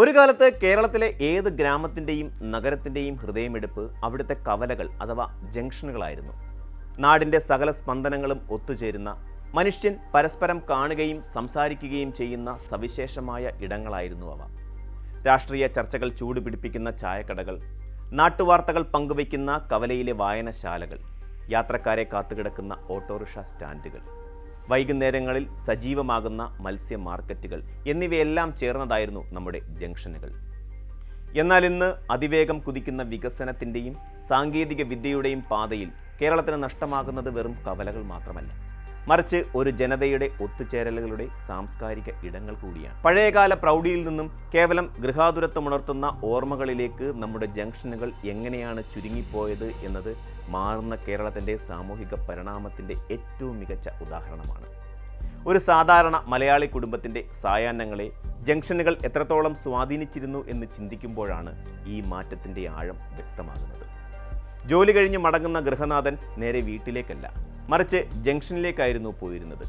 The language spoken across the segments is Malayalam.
ഒരു കാലത്ത് കേരളത്തിലെ ഏത് ഗ്രാമത്തിൻ്റെയും നഗരത്തിൻ്റെയും ഹൃദയമെടുപ്പ് അവിടുത്തെ കവലകൾ അഥവാ ജംഗ്ഷനുകളായിരുന്നു. നാടിൻ്റെ സകല സ്പന്ദനങ്ങളും ഒത്തുചേരുന്ന, മനുഷ്യൻ പരസ്പരം കാണുകയും സംസാരിക്കുകയും ചെയ്യുന്ന സവിശേഷമായ ഇടങ്ങളായിരുന്നു അവ. രാഷ്ട്രീയ ചർച്ചകൾ ചൂടുപിടിപ്പിക്കുന്ന ചായക്കടകൾ, നാട്ടുവാർത്തകൾ പങ്കുവയ്ക്കുന്ന കവലയിലെ വായനശാലകൾ, യാത്രക്കാരെ കാത്തുകിടക്കുന്ന ഓട്ടോറിക്ഷ സ്റ്റാൻഡുകൾ, വൈകുന്നേരങ്ങളിൽ സജീവമാകുന്ന മത്സ്യ മാർക്കറ്റുകൾ എന്നിവയെല്ലാം ചേർന്നതായിരുന്നു നമ്മുടെ ജംഗ്ഷനുകൾ. എന്നാൽ ഇന്ന് അതിവേഗം കുതിക്കുന്ന വികസനത്തിൻ്റെയും സാങ്കേതിക വിദ്യയുടെയും പാതയിൽ കേരളത്തിന് നഷ്ടമാകുന്നത് വെറും കവലകൾ മാത്രമല്ല, മറിച്ച് ഒരു ജനതയുടെ ഒത്തുചേരലുകളുടെ സാംസ്കാരിക ഇടങ്ങൾ കൂടിയാണ്. പഴയകാല പ്രൗഢിയിൽ നിന്നും കേവലം ഗൃഹാതുരത്വമുണർത്തുന്ന ഓർമ്മകളിലേക്ക് നമ്മുടെ ജംഗ്ഷനുകൾ എങ്ങനെയാണ് ചുരുങ്ങിപ്പോയത് എന്നത് മാറുന്ന കേരളത്തിൻ്റെ സാമൂഹിക പരിണാമത്തിൻ്റെ ഏറ്റവും മികച്ച ഉദാഹരണമാണ്. ഒരു സാധാരണ മലയാളി കുടുംബത്തിൻ്റെ സായാഹ്നങ്ങളെ ജംഗ്ഷനുകൾ എത്രത്തോളം സ്വാധീനിച്ചിരുന്നു എന്ന് ചിന്തിക്കുമ്പോഴാണ് ഈ മാറ്റത്തിൻ്റെ ആഴം വ്യക്തമാകുന്നത്. ജോലി കഴിഞ്ഞ് മടങ്ങുന്ന ഗൃഹനാഥൻ നേരെ വീട്ടിലേക്കല്ല, മറിച്ച് ജംഗ്ഷനിലേക്കായിരുന്നു പോയിരുന്നത്.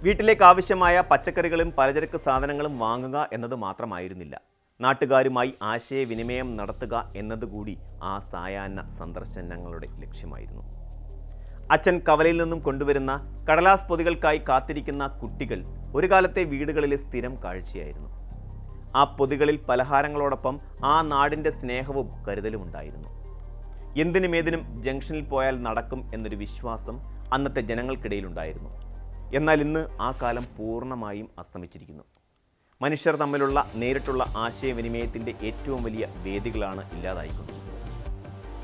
വീട്ടിലേക്ക് ആവശ്യമായ പച്ചക്കറികളും പലചരക്ക് സാധനങ്ങളും വാങ്ങുക എന്നത് മാത്രമായിരുന്നില്ല, നാട്ടുകാരുമായി ആശയവിനിമയം നടത്തുക എന്നതുകൂടി ആ സായാഹ്ന സന്ദർശനങ്ങളുടെ ലക്ഷ്യമായിരുന്നു. അച്ഛൻ കവലയിൽ നിന്നും കൊണ്ടുവരുന്ന കടലാസ് പൊതികൾക്കായി കാത്തിരിക്കുന്ന കുട്ടികൾ ഒരു കാലത്തെ വീടുകളിലെ സ്ഥിരം കാഴ്ചയായിരുന്നു. ആ പൊതികളിൽ പലഹാരങ്ങളോടൊപ്പം ആ നാടിൻ്റെ സ്നേഹവും കരുതലും ഉണ്ടായിരുന്നു. എന്തിനുമേതിനും ജംഗ്ഷനിൽ പോയാൽ നടക്കും എന്നൊരു വിശ്വാസം അന്നത്തെ ജനങ്ങൾക്കിടയിലുണ്ടായിരുന്നു. എന്നാൽ ഇന്ന് ആ കാലം പൂർണ്ണമായും അസ്തമിച്ചിരിക്കുന്നു. മനുഷ്യർ തമ്മിലുള്ള നേരിട്ടുള്ള ആശയവിനിമയത്തിൻ്റെ ഏറ്റവും വലിയ വേദികളാണ് ഇല്ലാതായിക്കൊണ്ടിരിക്കുന്നത്.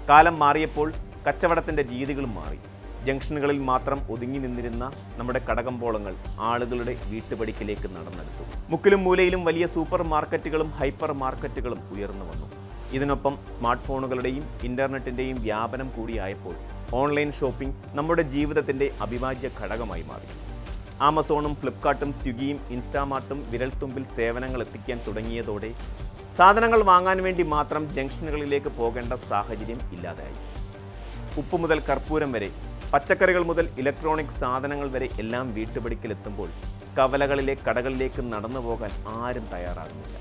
കാലം മാറിയപ്പോൾ കച്ചവടത്തിൻ്റെ രീതികളും മാറി. ജംഗ്ഷനുകളിൽ മാത്രം ഒതുങ്ങി നിന്നിരുന്ന നമ്മുടെ കടകമ്പോളങ്ങൾ ആളുകളുടെ വീട്ടുപടിക്കലേക്ക് നടന്നെടുത്തു. മുക്കിലും മൂലയിലും വലിയ സൂപ്പർ മാർക്കറ്റുകളും ഹൈപ്പർ മാർക്കറ്റുകളും ഉയർന്നു വന്നു. ഇതിനൊപ്പം സ്മാർട്ട് ഫോണുകളുടെയും ഇൻ്റർനെറ്റിൻ്റെയും വ്യാപനം കൂടിയായപ്പോൾ ഓൺലൈൻ ഷോപ്പിംഗ് നമ്മുടെ ജീവിതത്തിൻ്റെ അവിഭാജ്യ ഘടകമായി മാറി. ആമസോണും ഫ്ലിപ്കാർട്ടും സ്വിഗ്ഗിയും ഇൻസ്റ്റാമാർട്ടും വിരൽത്തുമ്പിൽ സേവനങ്ങൾ എത്തിക്കാൻ തുടങ്ങിയതോടെ സാധനങ്ങൾ വാങ്ങാൻ വേണ്ടി മാത്രം ജംഗ്ഷനുകളിലേക്ക് പോകേണ്ട സാഹചര്യം ഇല്ലാതായി. ഉപ്പ് മുതൽ കർപ്പൂരം വരെ, പച്ചക്കറികൾ മുതൽ ഇലക്ട്രോണിക് സാധനങ്ങൾ വരെ എല്ലാം വീട്ടുപടിക്കലെത്തുമ്പോൾ കവലകളിലെ കടകളിലേക്ക് നടന്നു പോകാൻ ആരും തയ്യാറാകുന്നില്ല.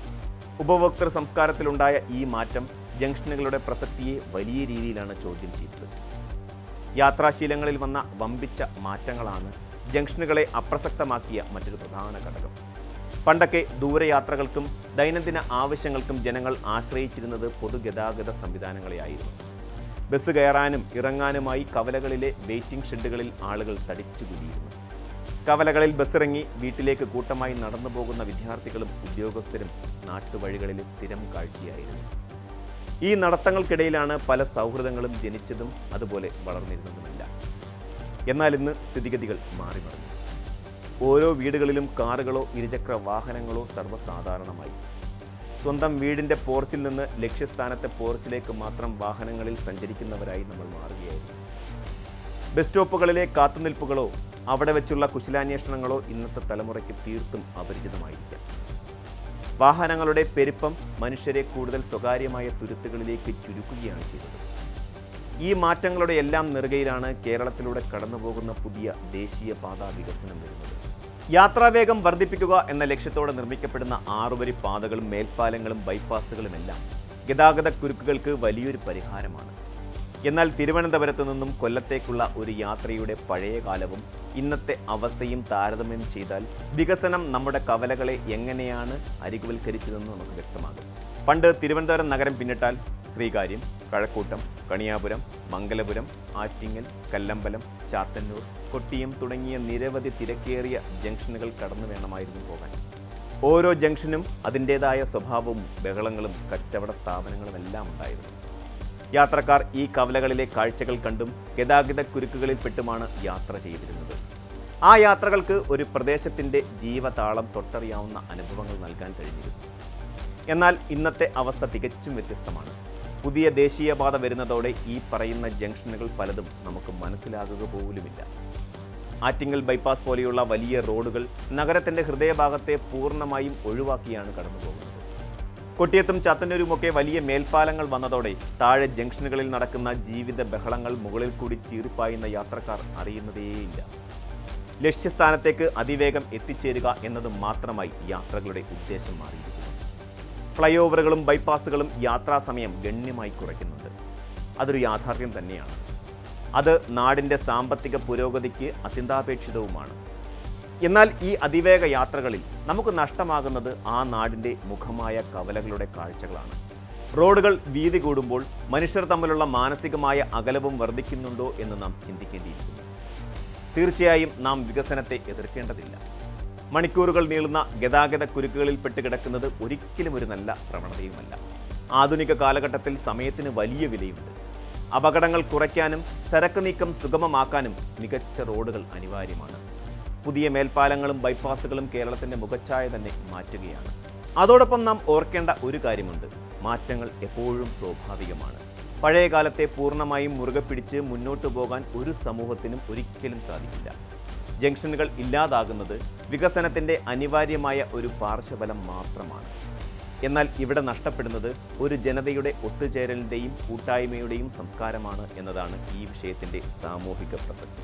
ഉപഭോക്തൃ സംസ്കാരത്തിലുണ്ടായ ഈ മാറ്റം ജംഗ്ഷനുകളുടെ പ്രസക്തിയെ വലിയ രീതിയിലാണ് ചോദ്യം ചെയ്തത്. യാത്രാശീലങ്ങളിൽ വന്ന വമ്പിച്ച മാറ്റങ്ങളാണ് ജംഗ്ഷനുകളെ അപ്രസക്തമാക്കിയ മറ്റൊരു പ്രധാന ഘടകം. പണ്ടൊക്കെ ദൂരയാത്രകൾക്കും ദൈനംദിന ആവശ്യങ്ങൾക്കും ജനങ്ങൾ ആശ്രയിച്ചിരുന്നത് പൊതുഗതാഗത സംവിധാനങ്ങളെയായിരുന്നു. ബസ് കയറാനും ഇറങ്ങാനുമായി കവലകളിലെ വെയിറ്റിംഗ് ഷെഡുകളിൽ ആളുകൾ തടിച്ചുകൂടിയിരുന്നു. കവലകളിൽ ബസ്സിറങ്ങി വീട്ടിലേക്ക് കൂട്ടമായി നടന്നു പോകുന്ന വിദ്യാർത്ഥികളും ഉദ്യോഗസ്ഥരും നാട്ടുവഴികളിലെ സ്ഥിരം കാഴ്ചയായിരുന്നു. ഈ നടത്തങ്ങൾക്കിടയിലാണ് പല സൗഹൃദങ്ങളും ജനിച്ചതും അതുപോലെ വളർന്നിരുന്നതുമല്ല. എന്നാൽ ഇന്ന് സ്ഥിതിഗതികൾ മാറി മറിഞ്ഞു. ഓരോ വീടുകളിലും കാറുകളോ ഇരുചക്ര വാഹനങ്ങളോ സർവ്വസാധാരണമായി. സ്വന്തം വീടിൻ്റെ പോർച്ചിൽ നിന്ന് ലക്ഷ്യസ്ഥാനത്തെ പോർച്ചിലേക്ക് മാത്രം വാഹനങ്ങളിൽ സഞ്ചരിക്കുന്നവരായി നമ്മൾ മാറുകയായിരുന്നു. ബസ് സ്റ്റോപ്പുകളിലെ കാത്തുനിൽപ്പുകളോ അവിടെ വെച്ചുള്ള കുശലാന്വേഷണങ്ങളോ ഇന്നത്തെ തലമുറയ്ക്ക് തീർത്തും അപരിചിതമായിരിക്കാം. വാഹനങ്ങളുടെ പെരുപ്പം മനുഷ്യരെ കൂടുതൽ സ്വകാര്യമായ തുരുത്തുകളിലേക്ക് ചുരുക്കുകയാണ് ചെയ്തത്. ഈ മാറ്റങ്ങളുടെ എല്ലാം നെറുകയിലാണ് കേരളത്തിലൂടെ കടന്നുപോകുന്ന പുതിയ ദേശീയപാതാ വികസനം വരുന്നത്. യാത്രാവേഗം വർദ്ധിപ്പിക്കുക എന്ന ലക്ഷ്യത്തോടെ നിർമ്മിക്കപ്പെടുന്ന 6 വരി പാതകളും മേൽപ്പാലങ്ങളും ബൈപ്പാസുകളുമെല്ലാം ഗതാഗത കുരുക്കുകൾക്ക് വലിയൊരു പരിഹാരമാണ്. എന്നാൽ തിരുവനന്തപുരത്ത് നിന്നും കൊല്ലത്തേക്കുള്ള ഒരു യാത്രയുടെ പഴയ കാലവും ഇന്നത്തെ അവസ്ഥയും താരതമ്യം ചെയ്താൽ വികസനം നമ്മുടെ കവലകളെ എങ്ങനെയാണ് അരികുവൽക്കരിച്ചതെന്ന് നമുക്ക് വ്യക്തമാകും. പണ്ട് തിരുവനന്തപുരം നഗരം പിന്നിട്ടാൽ ശ്രീകാര്യം, കഴക്കൂട്ടം, കണിയാപുരം, മംഗലപുരം, ആറ്റിങ്ങൽ, കല്ലമ്പലം, ചാത്തന്നൂർ, കൊട്ടിയം തുടങ്ങിയ നിരവധി തിരക്കേറിയ ജംഗ്ഷനുകൾ കടന്നു വേണമായിരുന്നു പോകാൻ. ഓരോ ജംഗ്ഷനും അതിൻ്റേതായ സ്വഭാവവും ബഹളങ്ങളും കച്ചവട സ്ഥാപനങ്ങളുമെല്ലാം ഉണ്ടായിരുന്നു. യാത്രക്കാർ ഈ കവലകളിലെ കാഴ്ചകൾ കണ്ടും ഗതാഗത കുരുക്കുകളിൽ പെട്ടുമാണ് യാത്ര ചെയ്തിരുന്നത്. ആ യാത്രകൾക്ക് ഒരു പ്രദേശത്തിൻ്റെ ജീവതാളം തൊട്ടറിയാവുന്ന അനുഭവങ്ങൾ നൽകാൻ കഴിഞ്ഞിരുന്നു. എന്നാൽ ഇന്നത്തെ അവസ്ഥ തികച്ചും വ്യത്യസ്തമാണ്. പുതിയ ദേശീയപാത വരുന്നതോടെ ഈ പറയുന്ന ജംഗ്ഷനുകൾ പലതും നമുക്ക് മനസ്സിലാകുക പോലുമില്ല. ആറ്റിങ്ങൽ ബൈപ്പാസ് പോലെയുള്ള വലിയ റോഡുകൾ നഗരത്തിൻ്റെ ഹൃദയഭാഗത്തെ പൂർണ്ണമായും ഒഴിവാക്കിയാണ് കടന്നുപോകുന്നത്. കൊട്ടിയത്തും ചാത്തന്നൂരുമൊക്കെ വലിയ മേൽപ്പാലങ്ങൾ വന്നതോടെ താഴെ ജംഗ്ഷനുകളിൽ നടക്കുന്ന ജീവിത ബഹളങ്ങൾ മുകളിൽ കൂടി ചീറിപ്പായുന്ന യാത്രക്കാർ അറിയുന്നതേയില്ല. ലക്ഷ്യസ്ഥാനത്തേക്ക് അതിവേഗം എത്തിച്ചേരുക എന്നത് മാത്രമായി യാത്രകളുടെ ഉദ്ദേശം മാറിയിരിക്കുന്നു. ഫ്ലൈ ഓവറുകളും ബൈപ്പാസുകളും യാത്രാസമയം ഗണ്യമായി കുറയ്ക്കുന്നുണ്ട്. അതൊരു യാഥാർത്ഥ്യം തന്നെയാണ്. അത് നാടിൻ്റെ സാമ്പത്തിക പുരോഗതിക്ക് അത്യന്താപേക്ഷിതവുമാണ്. എന്നാൽ ഈ അതിവേഗ യാത്രകളിൽ നമുക്ക് നഷ്ടമാകുന്നത് ആ നാടിൻ്റെ മുഖമായ കവലകളുടെ കാഴ്ചകളാണ്. റോഡുകൾ വീതി കൂടുമ്പോൾ മനുഷ്യർ തമ്മിലുള്ള മാനസികമായ അകലവും വർദ്ധിക്കുന്നുണ്ടോ എന്ന് നാം ചിന്തിക്കേണ്ടിയിരിക്കുന്നു. തീർച്ചയായും നാം വികസനത്തെ എതിർക്കേണ്ടതില്ല. മണിക്കൂറുകൾ നീളുന്ന ഗതാഗത കുരുക്കുകളിൽ പെട്ടുകിടക്കുന്നത് ഒരിക്കലും ഒരു നല്ല പ്രവണതയുമല്ല. ആധുനിക കാലഘട്ടത്തിൽ സമയത്തിന് വലിയ വിലയുണ്ട്. അപകടങ്ങൾ കുറയ്ക്കാനും ചരക്ക് നീക്കം സുഗമമാക്കാനും മികച്ച റോഡുകൾ അനിവാര്യമാണ്. പുതിയ മേൽപ്പാലങ്ങളും ബൈപ്പാസുകളും കേരളത്തിൻ്റെ മുഖച്ഛായ തന്നെ മാറ്റുകയാണ്. അതോടൊപ്പം നാം ഓർക്കേണ്ട ഒരു കാര്യമുണ്ട്. മാറ്റങ്ങൾ എപ്പോഴും സ്വാഭാവികമാണ്. പഴയ കാലത്തെ പൂർണ്ണമായും മുറുകെ പിടിച്ച് മുന്നോട്ട് പോകാൻ ഒരു സമൂഹത്തിനും ഒരിക്കലും സാധിക്കില്ല. ജംഗ്ഷനുകൾ ഇല്ലാതാകുന്നത് വികസനത്തിൻ്റെ അനിവാര്യമായ ഒരു പാർശ്വഫലം മാത്രമാണ്. എന്നാൽ ഇവിടെ നഷ്ടപ്പെടുന്നത് ഒരു ജനതയുടെ ഒത്തുചേരലിൻ്റെയും കൂട്ടായ്മയുടെയും സംസ്കാരമാണ് എന്നതാണ് ഈ വിഷയത്തിൻ്റെ സാമൂഹിക പ്രസക്തി.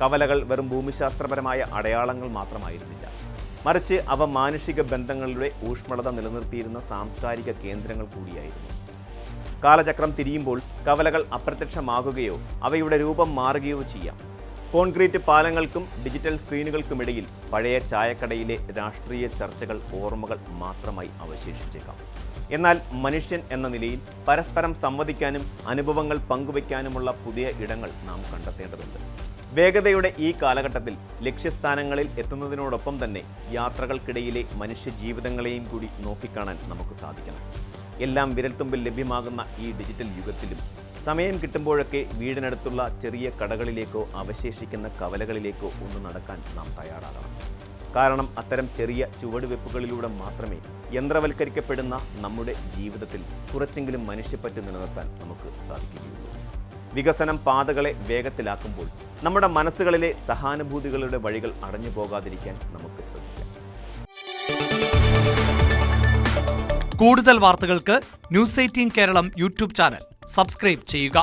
കവലകൾ വെറും ഭൂമിശാസ്ത്രപരമായ അടയാളങ്ങൾ മാത്രമായിരുന്നില്ല, മറിച്ച് അവ മാനുഷിക ബന്ധങ്ങളുടെ ഊഷ്മളത നിലനിർത്തിയിരുന്ന സാംസ്കാരിക കേന്ദ്രങ്ങൾ കൂടിയായിരുന്നു. കാലചക്രം തിരിയുമ്പോൾ കവലകൾ അപ്രത്യക്ഷമാകുകയോ അവയുടെ രൂപം മാറുകയോ ചെയ്യാം. കോൺക്രീറ്റ് പാലങ്ങൾക്കും ഡിജിറ്റൽ സ്ക്രീനുകൾക്കുമിടയിൽ പഴയ ചായക്കടയിലെ രാഷ്ട്രീയ ചർച്ചകൾ ഓർമ്മകൾ മാത്രമായി അവശേഷിച്ചേക്കാം. എന്നാൽ മനുഷ്യൻ എന്ന നിലയിൽ പരസ്പരം സംവദിക്കാനും അനുഭവങ്ങൾ പങ്കുവയ്ക്കാനുമുള്ള പുതിയ ഇടങ്ങൾ നാം കണ്ടെത്തേണ്ടതുണ്ട്. വേഗതയുടെ ഈ കാലഘട്ടത്തിൽ ലക്ഷ്യസ്ഥാനങ്ങളിൽ എത്തുന്നതിനോടൊപ്പം തന്നെ യാത്രകൾക്കിടയിലെ മനുഷ്യജീവിതങ്ങളെയും കൂടി നോക്കിക്കാണാൻ നമുക്ക് സാധിക്കണം. എല്ലാം വിരൽത്തുമ്പിൽ ലഭ്യമാകുന്ന ഈ ഡിജിറ്റൽ യുഗത്തിലും സമയം കിട്ടുമ്പോഴൊക്കെ വീടിനടുത്തുള്ള ചെറിയ കടകളിലേക്കോ അവശേഷിക്കുന്ന കവലകളിലേക്കോ ഒന്ന് നടക്കാൻ നാം തയ്യാറാകണം. കാരണം അത്തരം ചെറിയ ചുവടുവെപ്പുകളിലൂടെ മാത്രമേ യന്ത്രവൽക്കരിക്കപ്പെടുന്ന നമ്മുടെ ജീവിതത്തിൽ കുറച്ചെങ്കിലും മനുഷ്യപ്പറ്റ് നിലനിർത്താൻ നമുക്ക് സാധിക്കുകയുള്ളൂ. വികസനം പാതകളെ വേഗത്തിലാക്കുമ്പോൾ നമ്മുടെ മനസ്സുകളിലെ സഹാനുഭൂതികളുടെ വഴികൾ അടഞ്ഞു പോകാതിരിക്കാൻ നമുക്ക് ശ്രമിക്കാം. കൂടുതൽ വാർത്തകൾക്ക് news 18 Keralam YouTube channel subscribe ചെയ്യുക.